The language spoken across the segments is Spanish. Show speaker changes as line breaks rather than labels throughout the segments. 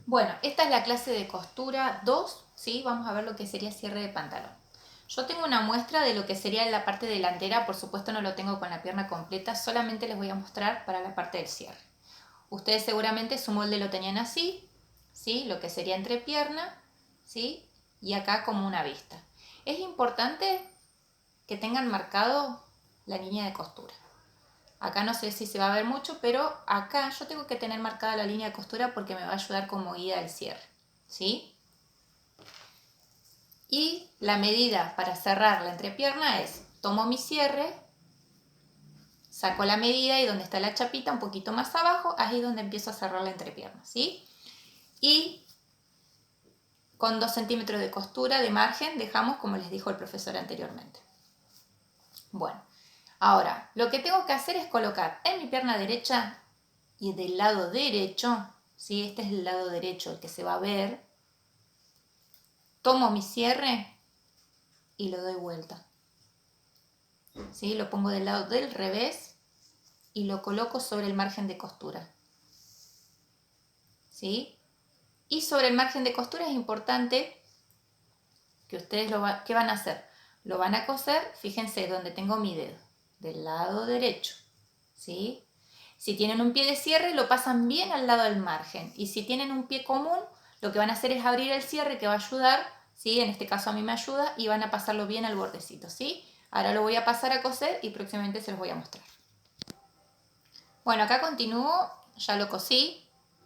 Bueno, esta es la clase de costura 2, ¿sí? Vamos a ver lo que sería cierre de pantalón. Yo tengo una muestra de lo que sería la parte delantera, por supuesto no lo tengo con la pierna completa, solamente les voy a mostrar para la parte del cierre. Ustedes seguramente su molde lo tenían así, ¿sí? Lo que sería entrepierna, ¿sí? Y acá como una vista. Es importante que tengan marcado la línea de costura. Acá no sé si se va a ver mucho, pero acá yo tengo que tener marcada la línea de costura porque me va a ayudar como guía del cierre, ¿sí? Y la medida para cerrar la entrepierna es, tomo mi cierre, saco la medida y donde está la chapita un poquito más abajo, ahí es donde empiezo a cerrar la entrepierna, ¿sí? Y con 2 centímetros de costura de margen dejamos como les dijo el profesor anteriormente. Bueno, ahora lo que tengo que hacer es colocar en mi pierna derecha y del lado derecho, ¿sí? Este es el lado derecho el que se va a ver, tomo mi cierre y lo doy vuelta, ¿sí? Lo pongo del lado del revés y lo coloco sobre el margen de costura, ¿sí? Y sobre el margen de costura es importante que ustedes ¿qué van a hacer? Lo van a coser, fíjense donde tengo mi dedo, del lado derecho, ¿sí? Si tienen un pie de cierre, lo pasan bien al lado del margen. Y si tienen un pie común, lo que van a hacer es abrir el cierre que va a ayudar, ¿sí? En este caso a mí me ayuda y van a pasarlo bien al bordecito, ¿sí? Ahora lo voy a pasar a coser y próximamente se los voy a mostrar. Bueno, acá continúo, ya lo cosí.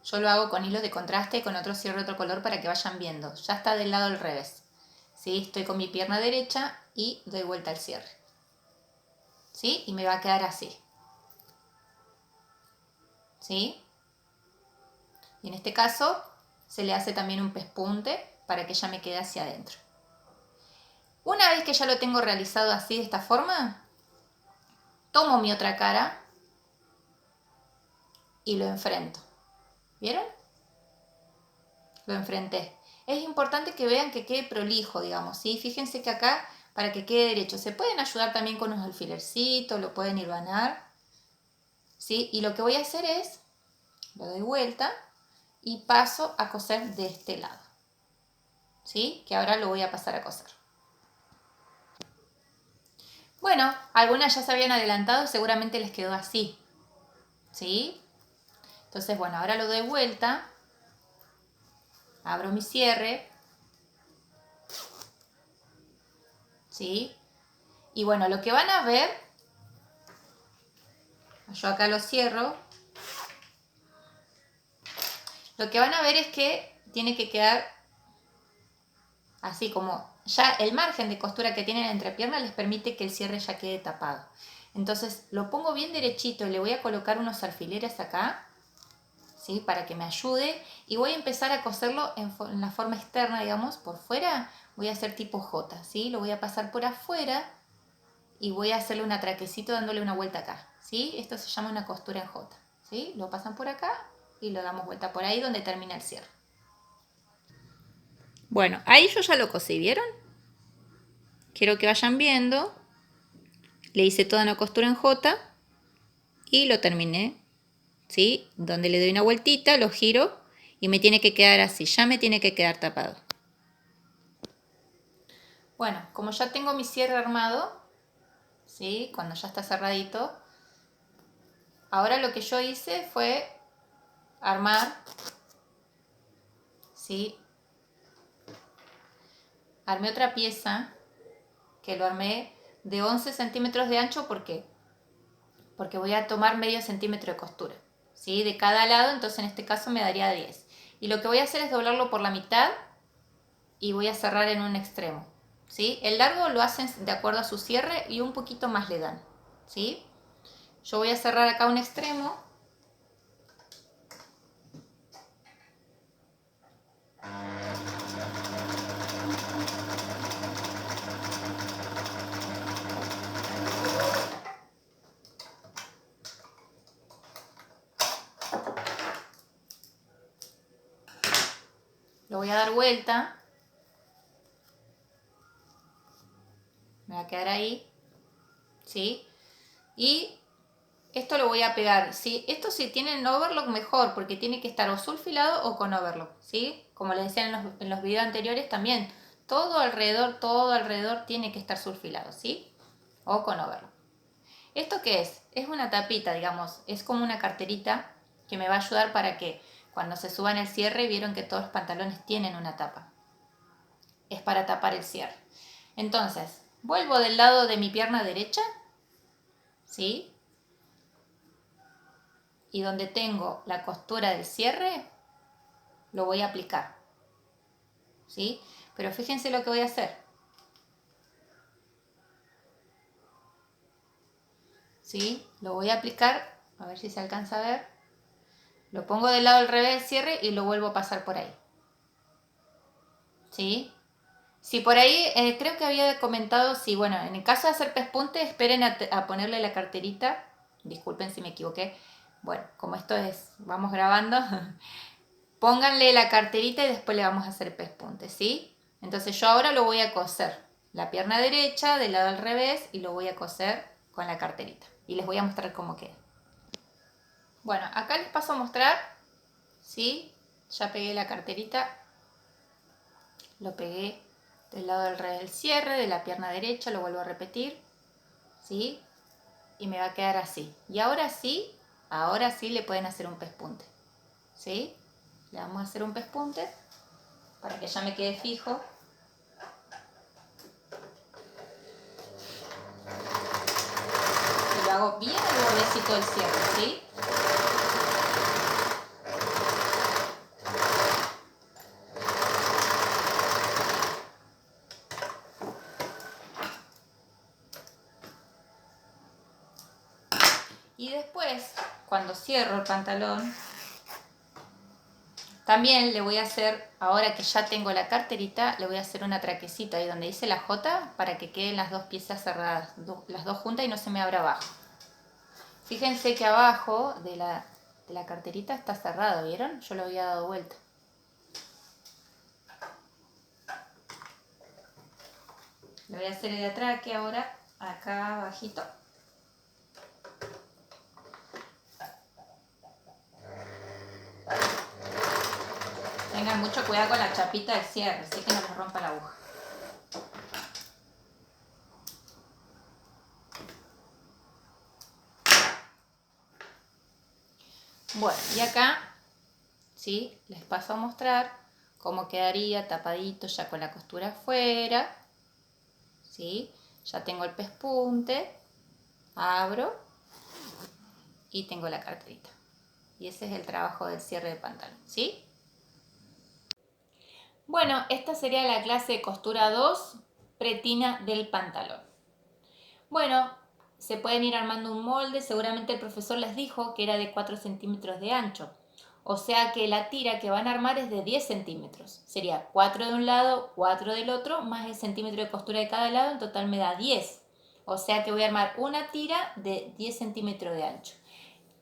Yo lo hago con hilos de contraste, con otro cierre de otro color para que vayan viendo. Ya está del lado al revés. ¿Sí? Estoy con mi pierna derecha y doy vuelta al cierre. ¿Sí? Y me va a quedar así. ¿Sí? Y en este caso se le hace también un pespunte para que ya me quede hacia adentro. Una vez que ya lo tengo realizado así de esta forma, tomo mi otra cara y lo enfrento. ¿Vieron? Lo enfrenté. Es importante que vean que quede prolijo, digamos, ¿sí? Fíjense que acá, para que quede derecho, se pueden ayudar también con unos alfilercitos, lo pueden hilvanar, ¿sí? Y lo que voy a hacer es, lo doy vuelta y paso a coser de este lado, ¿sí? Que ahora lo voy a pasar a coser. Bueno, algunas ya se habían adelantado, seguramente les quedó así, ¿sí? Entonces, bueno, ahora lo doy vuelta, abro mi cierre, ¿sí? Y bueno, lo que van a ver, yo acá lo cierro, lo que van a ver es que tiene que quedar así como ya el margen de costura que tiene la entrepierna les permite que el cierre ya quede tapado. Entonces lo pongo bien derechito y le voy a colocar unos alfileres acá, ¿sí? Para que me ayude y voy a empezar a coserlo en la forma externa, digamos, por fuera voy a hacer tipo J, ¿sí? Lo voy a pasar por afuera y voy a hacerle un atraquecito dándole una vuelta acá, ¿sí? Esto se llama una costura en J, ¿sí? Lo pasan por acá y lo damos vuelta por ahí donde termina el cierre. Bueno, ahí yo ya lo cosí, ¿vieron? Quiero que vayan viendo. Le hice toda una costura en J y lo terminé, ¿sí? Donde le doy una vueltita, lo giro y me tiene que quedar así, ya me tiene que quedar tapado. Bueno, como ya tengo mi cierre armado, ¿sí? Cuando ya está cerradito, ahora lo que yo hice fue armar, ¿sí? Armé otra pieza que lo armé de 11 centímetros de ancho, ¿por qué? Porque voy a tomar medio centímetro de costura, ¿sí? De cada lado, entonces en este caso me daría 10. Y lo que voy a hacer es doblarlo por la mitad y voy a cerrar en un extremo, ¿sí? El largo lo hacen de acuerdo a su cierre y un poquito más le dan, ¿sí? Yo voy a cerrar acá un extremo. Lo voy a dar vuelta. Me va a quedar ahí, ¿sí? Y esto lo voy a pegar, ¿sí? Esto si tienen overlock mejor, porque tiene que estar o sulfilado o con overlock, ¿sí? Como les decía en los videos anteriores también, todo alrededor tiene que estar sulfilado, ¿sí? O con overlock. ¿Esto qué es? Es una tapita, digamos, es como una carterita que me va a ayudar para que cuando se suban el cierre, vieron que todos los pantalones tienen una tapa. Es para tapar el cierre. Entonces, vuelvo del lado de mi pierna derecha, ¿sí? Y donde tengo la costura del cierre, lo voy a aplicar, ¿sí? Pero fíjense lo que voy a hacer, ¿sí? Lo voy a aplicar, a ver si se alcanza a ver. Lo pongo del lado al revés del cierre y lo vuelvo a pasar por ahí, ¿sí? Si por ahí, creo que había comentado, si bueno, en el caso de hacer pespunte, esperen a ponerle la carterita. Disculpen si me equivoqué. Bueno, como esto es, vamos grabando, pónganle la carterita y después le vamos a hacer pespunte, ¿sí? Entonces yo ahora lo voy a coser. La pierna derecha del lado al revés y lo voy a coser con la carterita. Y les voy a mostrar cómo queda. Bueno, acá les paso a mostrar, ¿sí? Ya pegué la carterita. Lo pegué del lado del revés del cierre, de la pierna derecha, lo vuelvo a repetir, ¿sí? Y me va a quedar así. Y ahora sí le pueden hacer un pespunte, ¿sí? Le vamos a hacer un pespunte para que ya me quede fijo. Y lo hago bien el bordecito del cierre, ¿sí? Y después, cuando cierro el pantalón, también le voy a hacer, ahora que ya tengo la carterita, le voy a hacer una traquecita ahí donde dice la J para que queden las dos piezas cerradas, las dos juntas y no se me abra abajo. Fíjense que abajo de la carterita está cerrado, ¿vieron? Yo lo había dado vuelta. Le voy a hacer el atraque ahora, acá abajito. Tengan mucho cuidado con la chapita del cierre, así que no les rompa la aguja. Bueno, y acá, ¿sí? Les paso a mostrar cómo quedaría tapadito ya con la costura afuera, ¿sí? Ya tengo el pespunte, abro y tengo la carterita. Y ese es el trabajo del cierre de pantalón, ¿sí? Bueno, esta sería la clase de costura 2, pretina del pantalón. Bueno, se pueden ir armando un molde, seguramente el profesor les dijo que era de 4 centímetros de ancho. O sea que la tira que van a armar es de 10 centímetros. Sería 4 de un lado, 4 del otro, más el centímetro de costura de cada lado, en total me da 10. O sea que voy a armar una tira de 10 centímetros de ancho.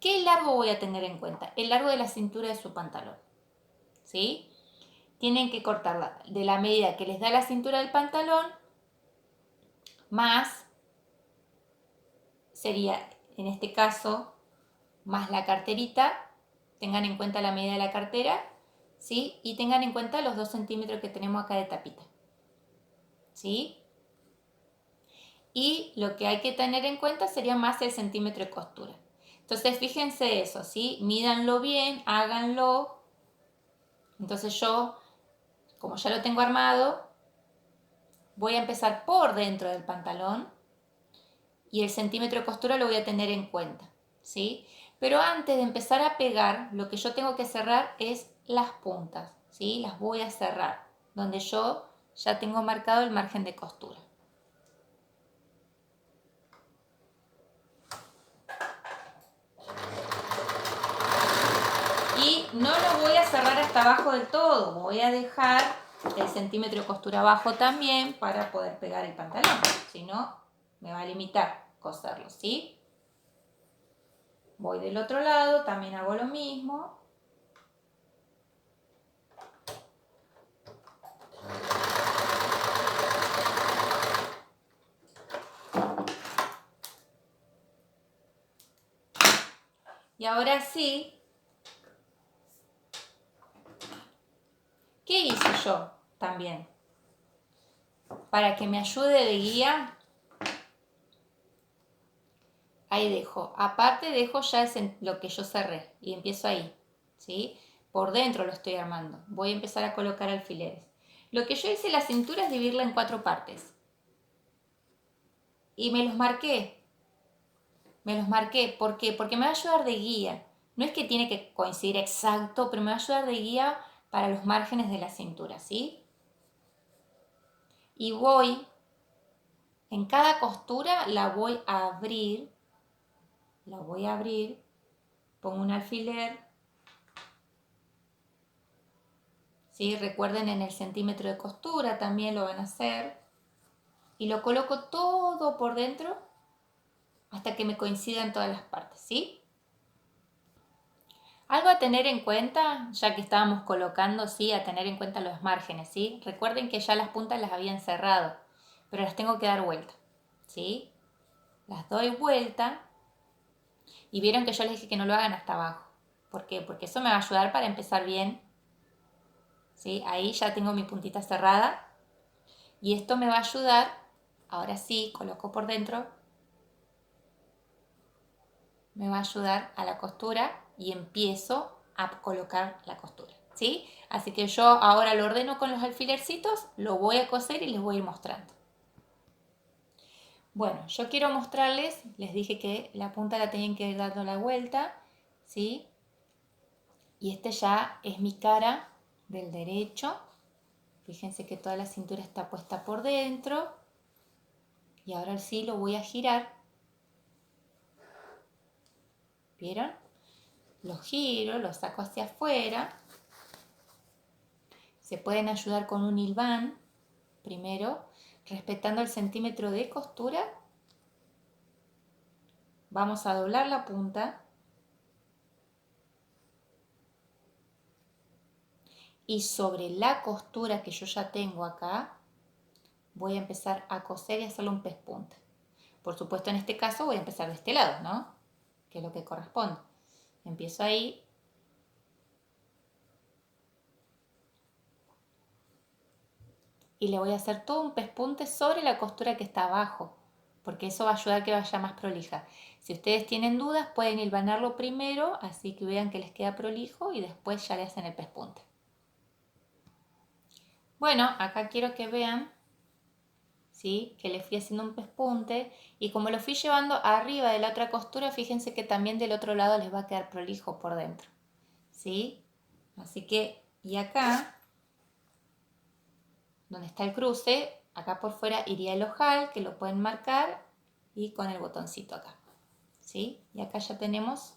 ¿Qué largo voy a tener en cuenta? El largo de la cintura de su pantalón, ¿sí? Tienen que cortarla de la medida que les da la cintura del pantalón, más sería, en este caso, más la carterita. Tengan en cuenta la medida de la cartera, ¿sí? Y tengan en cuenta los 2 centímetros que tenemos acá de tapita, ¿sí? Y lo que hay que tener en cuenta sería más el centímetro de costura. Entonces, fíjense eso, ¿sí? Mídanlo bien, háganlo. Entonces yo, como ya lo tengo armado, voy a empezar por dentro del pantalón y el centímetro de costura lo voy a tener en cuenta, ¿sí? Pero antes de empezar a pegar, lo que yo tengo que cerrar es las puntas, ¿sí? Las voy a cerrar, donde yo ya tengo marcado el margen de costura. Y no lo voy a cerrar hasta abajo del todo, voy a dejar el centímetro de costura abajo también para poder pegar el pantalón, si no me va a limitar coserlo, ¿sí? Voy del otro lado, también hago lo mismo. Y ahora sí, ¿qué hice yo también? Para que me ayude de guía, ahí dejo. Aparte dejo ya lo que yo cerré y empiezo ahí, ¿sí? Por dentro lo estoy armando. Voy a empezar a colocar alfileres. Lo que yo hice en la cintura es dividirla en 4 partes. Y me los marqué. ¿Por qué? Porque me va a ayudar de guía. No es que tiene que coincidir exacto, pero me va a ayudar de guía para los márgenes de la cintura, ¿sí? Y en cada costura la voy a abrir, pongo un alfiler, ¿sí? Recuerden en el centímetro de costura también lo van a hacer. Y lo coloco todo por dentro hasta que me coincidan todas las partes, ¿sí? Algo a tener en cuenta, ya que estábamos colocando, sí, a tener en cuenta los márgenes, ¿sí? Recuerden que ya las puntas las habían cerrado, pero las tengo que dar vuelta, ¿sí? Las doy vuelta y vieron que yo les dije que no lo hagan hasta abajo. ¿Por qué? Porque eso me va a ayudar para empezar bien, ¿sí? Ahí ya tengo mi puntita cerrada y esto me va a ayudar, ahora sí, coloco por dentro, me va a ayudar a la costura y empiezo a colocar la costura, ¿sí? Así que yo ahora lo ordeno con los alfilercitos, lo voy a coser y les voy a ir mostrando. Bueno, yo quiero mostrarles, les dije que la punta la tenían que ir dando la vuelta, ¿sí? Y este ya es mi cara del derecho. Fíjense que toda la cintura está puesta por dentro. Y ahora sí lo voy a girar. ¿Vieron? Lo giro, lo saco hacia afuera. Se pueden ayudar con un hilván, primero, respetando el centímetro de costura. Vamos a doblar la punta. Y sobre la costura que yo ya tengo acá, voy a empezar a coser y hacerle un pespunte. Por supuesto, en este caso voy a empezar de este lado, ¿no? Que es lo que corresponde. Empiezo ahí. Y le voy a hacer todo un pespunte sobre la costura que está abajo, porque eso va a ayudar a que vaya más prolija. Si ustedes tienen dudas, pueden hilvanarlo primero, así que vean que les queda prolijo y después ya le hacen el pespunte. Bueno, acá quiero que vean, ¿sí? Que le fui haciendo un pespunte y como lo fui llevando arriba de la otra costura, fíjense que también del otro lado les va a quedar prolijo por dentro, ¿sí? Así que, y acá, donde está el cruce, acá por fuera iría el ojal, que lo pueden marcar, y con el botoncito acá, ¿sí? Y acá ya tenemos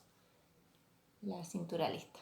la cintura lista.